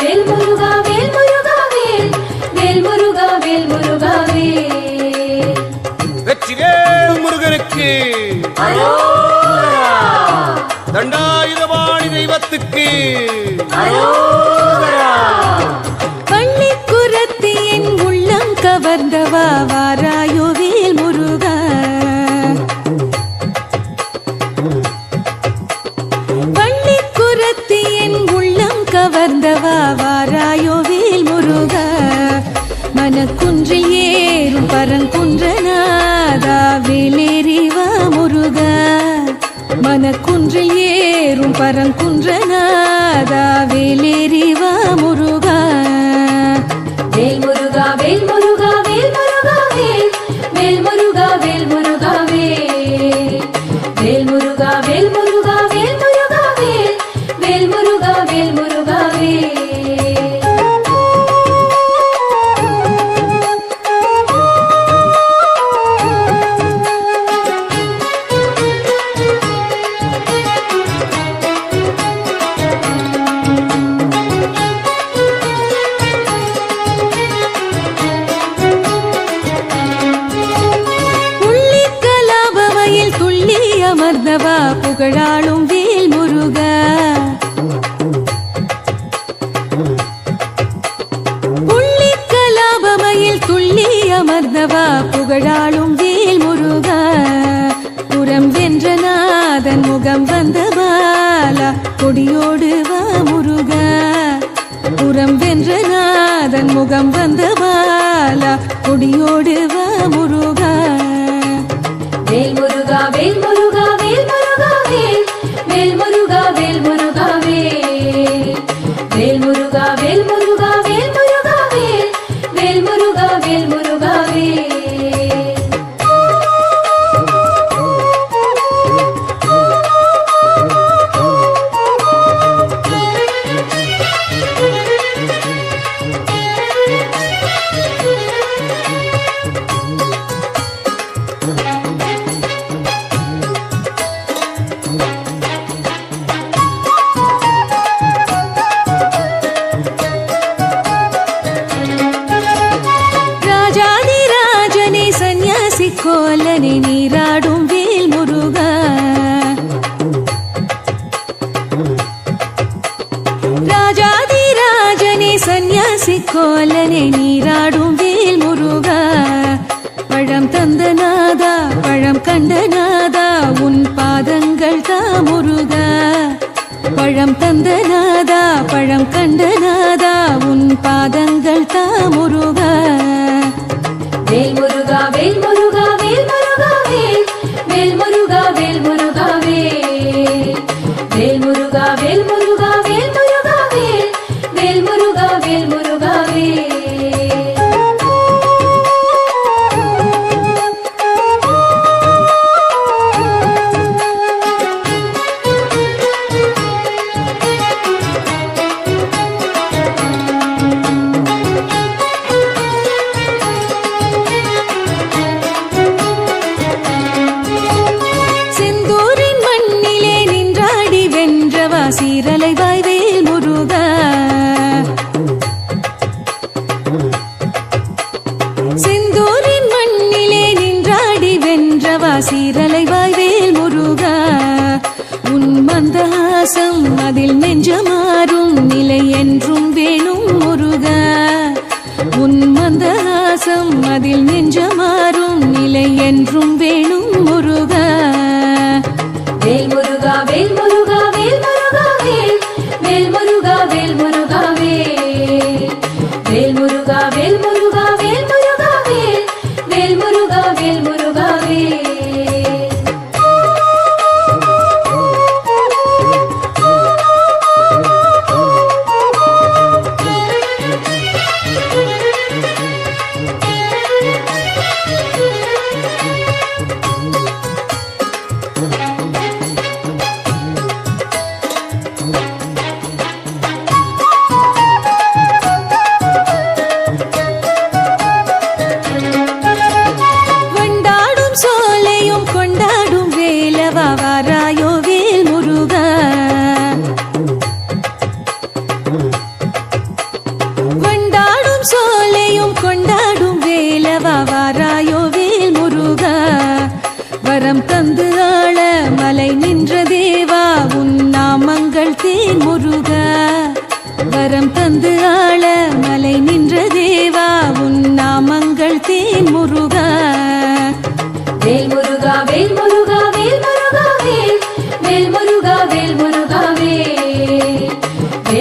வேல் முருகா வேல் முருகா வேல் வேல் முருகா வேல் முருகா வேல். வெற்றிவேல் முருகனுக்கு அரோகரா. தண்டாயுதபாணி தெய்வத்துக்கு அரோகரா. பள்ளிக்குரத்தி என் உள்ளம் கவர்ந்தவா வாராயோ வேல் முருகா. பள்ளிக்குரத்தி என் உள்ளம் கவர்ந்தவா வாராயோ வேல் முருகா. மனக்குன்றில் ஏறும் பரங்குன்றநாதா வேலேறிவா முருகா. மனக்குன்றில் ஏறும் பரங்குன்றநாதா வேலேறிவா முருகா. வேல் முருகா வேல் முருகா வேல் முருகா வேல் வேல் முருகா வேல் முருகா வேல் வேல் முருகா வேல் முருகா வேல் முருகா வேல் வேல் முருகா வேல் முருகா வேல். அமர்ந்தவா புகழாளும் வேல் முருகா. புள்ளிக்கலாபமயில் துள்ளி அமர்ந்தவா புகழாளும் வேல் முருகா. புறம் வென்ற நாதன் முகம் வந்த பாலா கொடியோடு வா முருகா. புறம் வென்ற நாதன் முகம் வந்த பாலா கொடியோடு வா முருகா. வேல் முருகா வேல் முருகா வேல் முருகா வேல் வேல் முருகா வேல் முருகா வேல் வேல் முருகா வேல் முருகா வேல் முருகா வேல் வேல் முருகா வேல் முருகா வேல். கோலனை நீராடும் வேல் முருகா. ராஜாதி ராஜனே சந்நியாசி கோலனை நீராடும் வேல் முருகா. பழம் தந்த நாதா பழம் கண்ட நாதா உன் பாதங்கள் தா முருகா. பழம் தந்த நாதா பழம் கண்ட நாதா உன் பாதங்கள் தா முருகா. வேல் முருகா வேல் முருகா வேல் முருகா வேல் வேல் முருகா வேல் முருகா வேல் வேல் முருகா வேல் முருகா வேல் முருகா வேல் வேல் முருகா வேல் முருகா வேல். சீரலைவாய் வேல் முருகா. செந்தூரின் மண்ணிலே நின்றாடி வென்றவா சீரலைவாய் வேல் முருகா. உன் மந்தஹாசம் அதில் நெஞ்சமாறும் நிலை என்றும் வேணும் முருகா. உன் மந்தஹாசம் அதில் நெஞ்சமாறும் நிலை என்றும் வேணும்